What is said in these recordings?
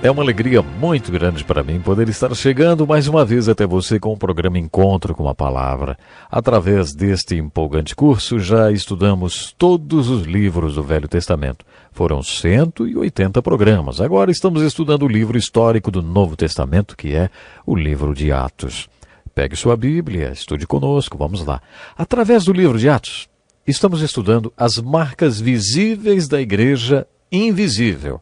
É uma alegria muito grande para mim poder estar chegando mais uma vez até você com o programa Encontro com a Palavra. Através deste empolgante curso, já estudamos todos os livros do Velho Testamento. Foram 180 programas. Agora estamos estudando o livro histórico do Novo Testamento, que é o livro de Atos. Pegue sua Bíblia, estude conosco, vamos lá. Através do livro de Atos, estamos estudando as marcas visíveis da igreja invisível.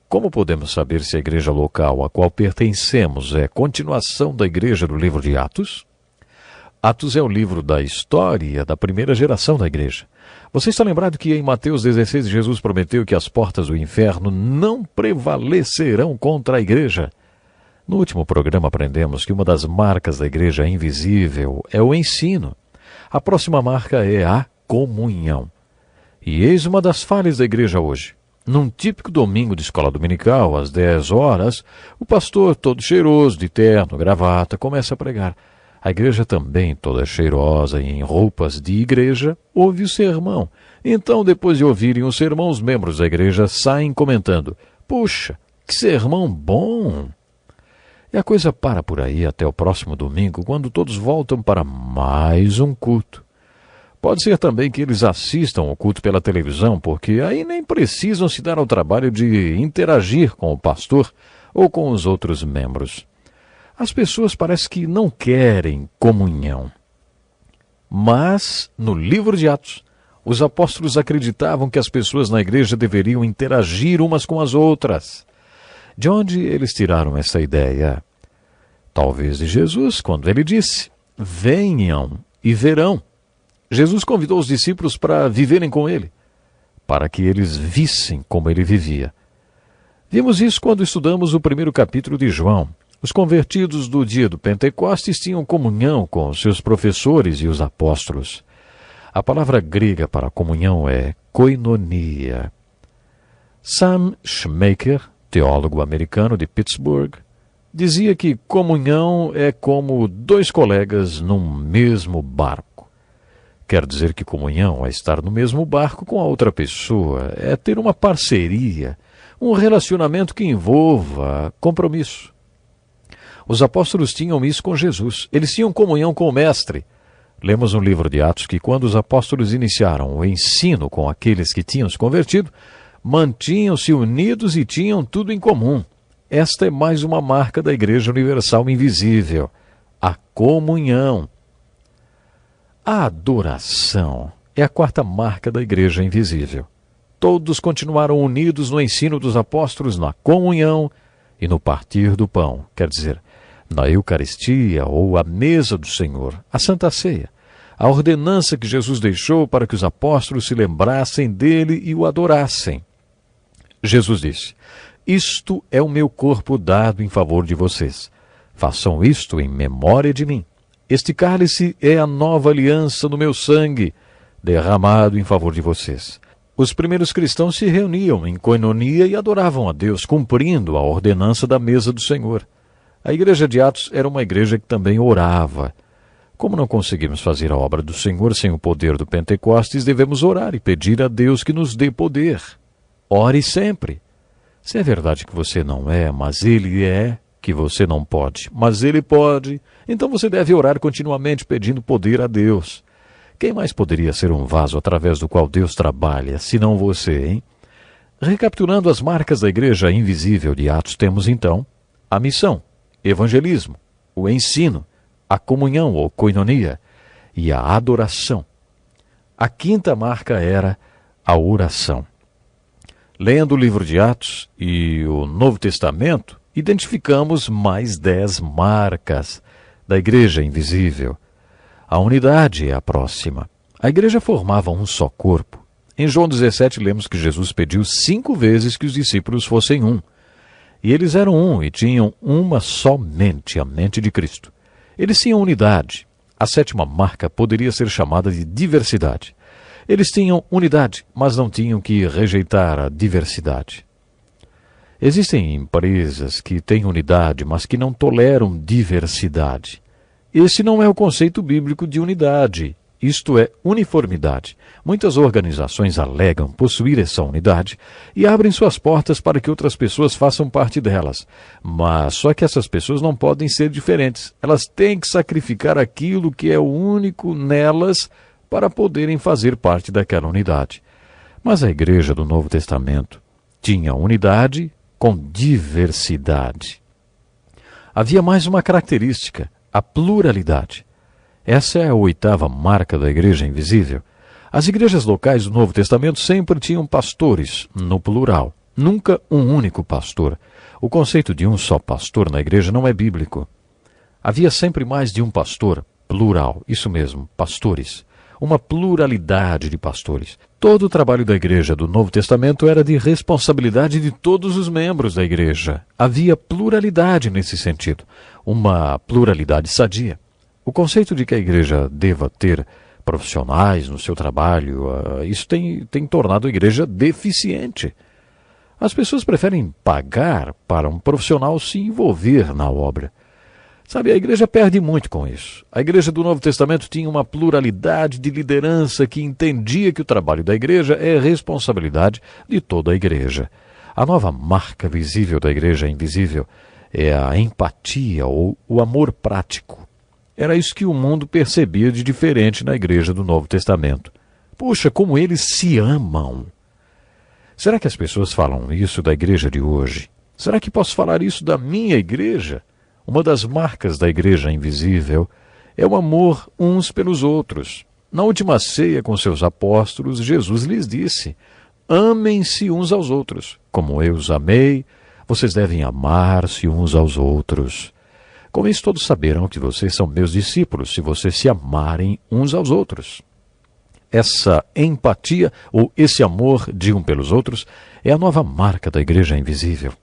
Como podemos saber se a igreja local a qual pertencemos é continuação da igreja do livro de Atos? Atos é o livro da história da primeira geração da igreja. Você está lembrado que em Mateus 16 Jesus prometeu que as portas do inferno não prevalecerão contra a igreja? No último programa aprendemos que uma das marcas da igreja invisível é o ensino. A próxima marca é a comunhão. E eis uma das falhas da igreja hoje. Num típico domingo de escola dominical, às 10 horas, o pastor, todo cheiroso, de terno, gravata, começa a pregar. A igreja também, toda cheirosa e em roupas de igreja, ouve o sermão. Então, depois de ouvirem o sermão, os membros da igreja saem comentando: "Puxa, que sermão bom!" E a coisa para por aí até o próximo domingo, quando todos voltam para mais um culto. Pode ser também que eles assistam o culto pela televisão, porque aí nem precisam se dar ao trabalho de interagir com o pastor ou com os outros membros. As pessoas parece que não querem comunhão. Mas, no livro de Atos, os apóstolos acreditavam que as pessoas na igreja deveriam interagir umas com as outras. De onde eles tiraram essa ideia? Talvez de Jesus, quando ele disse: "Venham e verão." Jesus convidou os discípulos para viverem com ele, para que eles vissem como ele vivia. Vimos isso quando estudamos o primeiro capítulo de João. Os convertidos do dia do Pentecostes tinham comunhão com os seus professores e os apóstolos. A palavra grega para comunhão é koinonia. Sam Schmaker, teólogo americano de Pittsburgh, dizia que comunhão é como dois colegas num mesmo barco. Quer dizer que comunhão é estar no mesmo barco com a outra pessoa, é ter uma parceria, um relacionamento que envolva compromisso. Os apóstolos tinham isso com Jesus, eles tinham comunhão com o Mestre. Lemos no livro de Atos que quando os apóstolos iniciaram o ensino com aqueles que tinham se convertido, mantinham-se unidos e tinham tudo em comum. Esta é mais uma marca da Igreja Universal Invisível, a comunhão. A adoração é a quarta marca da Igreja Invisível. Todos continuaram unidos no ensino dos apóstolos, na comunhão e no partir do pão, quer dizer, na Eucaristia ou a mesa do Senhor, a Santa Ceia, a ordenança que Jesus deixou para que os apóstolos se lembrassem dele e o adorassem. Jesus disse: "Isto é o meu corpo dado em favor de vocês. Façam isto em memória de mim. Este cálice é a nova aliança no meu sangue, derramado em favor de vocês." Os primeiros cristãos se reuniam em koinonia e adoravam a Deus, cumprindo a ordenança da mesa do Senhor. A igreja de Atos era uma igreja que também orava. Como não conseguimos fazer a obra do Senhor sem o poder do Pentecostes, devemos orar e pedir a Deus que nos dê poder. Ore sempre. Se é verdade que você não é, mas Ele é, que você não pode, mas Ele pode, então você deve orar continuamente pedindo poder a Deus. Quem mais poderia ser um vaso através do qual Deus trabalha, senão você, hein? Recapitulando as marcas da igreja invisível de Atos, temos então a missão, evangelismo, o ensino, a comunhão ou koinonia e a adoração. A quinta marca era a oração. Lendo o livro de Atos e o Novo Testamento, identificamos mais 10 marcas da igreja invisível. A unidade é a próxima. A igreja formava um só corpo. Em João 17 lemos que Jesus pediu 5 vezes que os discípulos fossem um. E eles eram um e tinham uma só mente, a mente de Cristo. Eles tinham unidade. A 7ª marca poderia ser chamada de diversidade. Eles tinham unidade, mas não tinham que rejeitar a diversidade. Existem empresas que têm unidade, mas que não toleram diversidade. Esse não é o conceito bíblico de unidade. isto é, uniformidade. Muitas organizações alegam possuir essa unidade e abrem suas portas para que outras pessoas façam parte delas. Mas só que essas pessoas não podem ser diferentes. Elas têm que sacrificar aquilo que é o único nelas para poderem fazer parte daquela unidade. Mas a igreja do Novo Testamento tinha unidade com diversidade. Havia mais uma característica, a pluralidade. Essa é a 8ª marca da Igreja Invisível. As igrejas locais do Novo Testamento sempre tinham pastores, no plural, nunca um único pastor. O conceito de um só pastor na igreja não é bíblico. Havia sempre mais de um pastor, plural, isso mesmo, pastores. Uma pluralidade de pastores. Todo o trabalho da igreja do Novo Testamento era de responsabilidade de todos os membros da igreja. Havia pluralidade nesse sentido, uma pluralidade sadia. O conceito de que a igreja deva ter profissionais no seu trabalho, isso tem tornado a igreja deficiente. As pessoas preferem pagar para um profissional se envolver na obra. Sabe, a igreja perde muito com isso. A igreja do Novo Testamento tinha uma pluralidade de liderança que entendia que o trabalho da igreja é responsabilidade de toda a igreja. A nova marca visível da igreja invisível é a empatia ou o amor prático. Era isso que o mundo percebia de diferente na igreja do Novo Testamento. Puxa, como eles se amam! Será que as pessoas falam isso da igreja de hoje? Será que posso falar isso da minha igreja? Uma das marcas da igreja invisível é o amor uns pelos outros. Na última ceia com seus apóstolos, Jesus lhes disse: amem-se uns aos outros. Como eu os amei, vocês devem amar-se uns aos outros. Com isso todos saberão que vocês são meus discípulos, se vocês se amarem uns aos outros. Essa empatia, ou esse amor de um pelos outros, é a nova marca da igreja invisível.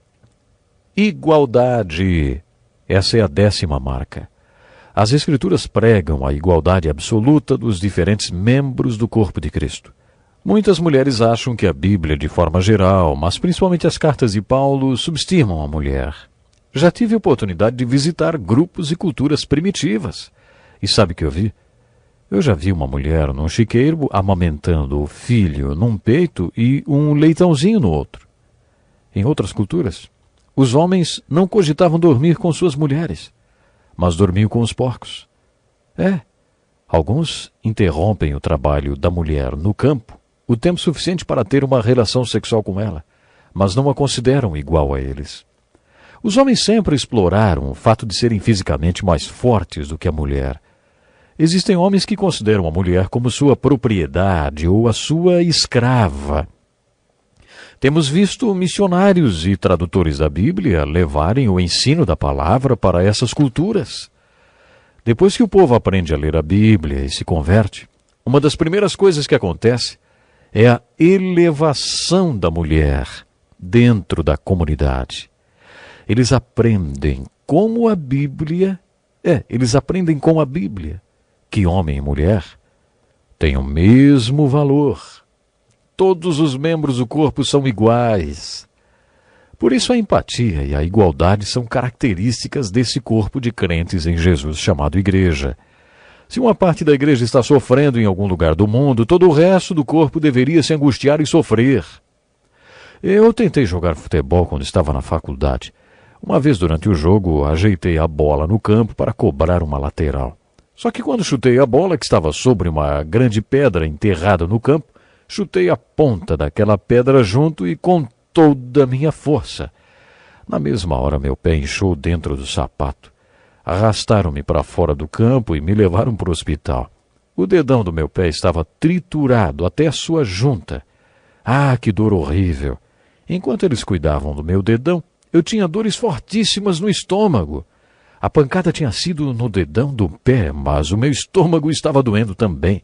Igualdade. Essa é a 10ª marca. As Escrituras pregam a igualdade absoluta dos diferentes membros do corpo de Cristo. Muitas mulheres acham que a Bíblia, de forma geral, mas principalmente as cartas de Paulo, subestimam a mulher. Já tive a oportunidade de visitar grupos e culturas primitivas. E sabe o que eu vi? Eu já vi uma mulher num chiqueiro amamentando o filho num peito e um leitãozinho no outro. Em outras culturas, os homens não cogitavam dormir com suas mulheres, mas dormiam com os porcos. Alguns interrompem o trabalho da mulher no campo o tempo suficiente para ter uma relação sexual com ela, mas não a consideram igual a eles. Os homens sempre exploraram o fato de serem fisicamente mais fortes do que a mulher. Existem homens que consideram a mulher como sua propriedade ou a sua escrava. Temos visto missionários e tradutores da Bíblia levarem o ensino da palavra para essas culturas. Depois que o povo aprende a ler a Bíblia e se converte, uma das primeiras coisas que acontece é a elevação da mulher dentro da comunidade. Eles aprendem com a Bíblia que homem e mulher têm o mesmo valor. Todos os membros do corpo são iguais. Por isso a empatia e a igualdade são características desse corpo de crentes em Jesus chamado igreja. Se uma parte da igreja está sofrendo em algum lugar do mundo, todo o resto do corpo deveria se angustiar e sofrer. Eu tentei jogar futebol quando estava na faculdade. Uma vez durante o jogo, ajeitei a bola no campo para cobrar uma lateral. Só que quando chutei a bola, que estava sobre uma grande pedra enterrada no campo, chutei a ponta daquela pedra junto e com toda a minha força. Na mesma hora, meu pé inchou dentro do sapato. Arrastaram-me para fora do campo e me levaram para o hospital. O dedão do meu pé estava triturado até a sua junta. Ah, que dor horrível! Enquanto eles cuidavam do meu dedão, eu tinha dores fortíssimas no estômago. A pancada tinha sido no dedão do pé, mas o meu estômago estava doendo também.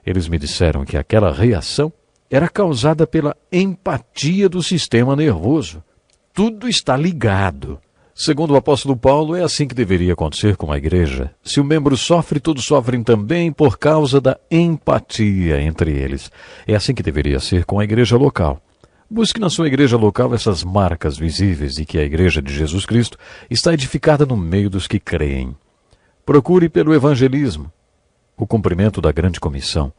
Eles me disseram que aquela reação era causada pela empatia do sistema nervoso. Tudo está ligado. Segundo o apóstolo Paulo, é assim que deveria acontecer com a igreja. Se o membro sofre, todos sofrem também por causa da empatia entre eles. É assim que deveria ser com a igreja local. Busque na sua igreja local essas marcas visíveis de que a igreja de Jesus Cristo está edificada no meio dos que creem. Procure pelo evangelismo. o cumprimento da grande comissão.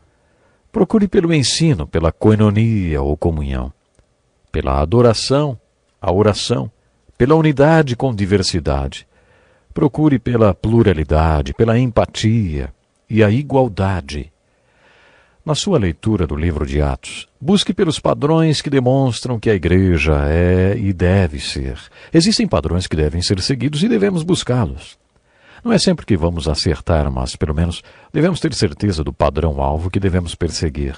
Procure pelo ensino, pela koinonia ou comunhão, pela adoração, a oração, pela unidade com diversidade. Procure pela pluralidade, pela empatia e a igualdade. Na sua leitura do livro de Atos, busque pelos padrões que demonstram que a igreja é e deve ser. Existem padrões que devem ser seguidos e devemos buscá-los. Não é sempre que vamos acertar, mas, pelo menos, devemos ter certeza do padrão-alvo que devemos perseguir.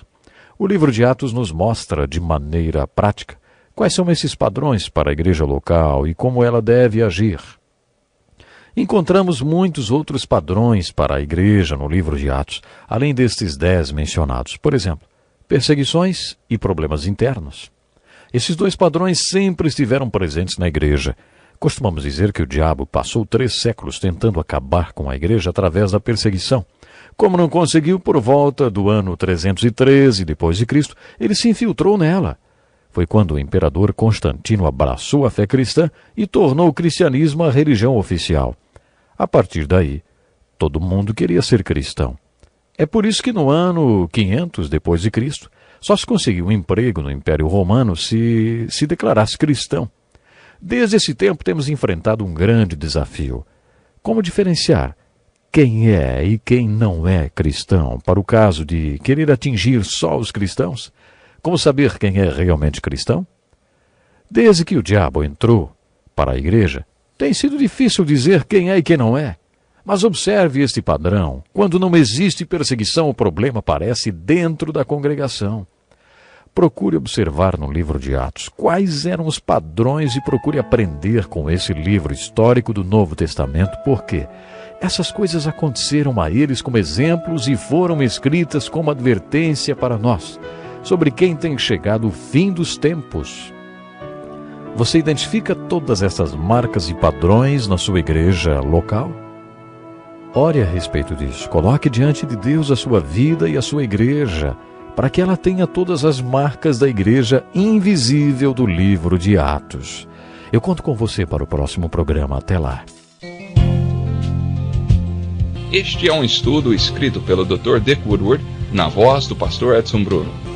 O livro de Atos nos mostra, de maneira prática, quais são esses padrões para a igreja local e como ela deve agir. Encontramos muitos outros padrões para a igreja no livro de Atos, além destes 10 mencionados. Por exemplo, perseguições e problemas internos. Esses 2 padrões sempre estiveram presentes na igreja. Costumamos dizer que o diabo passou 3 séculos tentando acabar com a igreja através da perseguição. Como não conseguiu, por volta do ano 313 d.C., ele se infiltrou nela. Foi quando o imperador Constantino abraçou a fé cristã e tornou o cristianismo a religião oficial. A partir daí, todo mundo queria ser cristão. É por isso que no ano 500 d.C., só se conseguiu um emprego no Império Romano se declarasse cristão. Desde esse tempo temos enfrentado um grande desafio. Como diferenciar quem é e quem não é cristão, para o caso de querer atingir só os cristãos? Como saber quem é realmente cristão? Desde que o diabo entrou para a igreja, tem sido difícil dizer quem é e quem não é. Mas observe este padrão. Quando não existe perseguição, o problema aparece dentro da congregação. Procure observar no livro de Atos quais eram os padrões e procure aprender com esse livro histórico do Novo Testamento, porque essas coisas aconteceram a eles como exemplos e foram escritas como advertência para nós, sobre quem tem chegado o fim dos tempos. Você identifica todas essas marcas e padrões na sua igreja local? Ore a respeito disso. Coloque diante de Deus a sua vida e a sua igreja, para que ela tenha todas as marcas da igreja invisível do livro de Atos. Eu conto com você para o próximo programa. Até lá. Este é um estudo escrito pelo Dr. Dick Woodward, na voz do pastor Edson Bruno.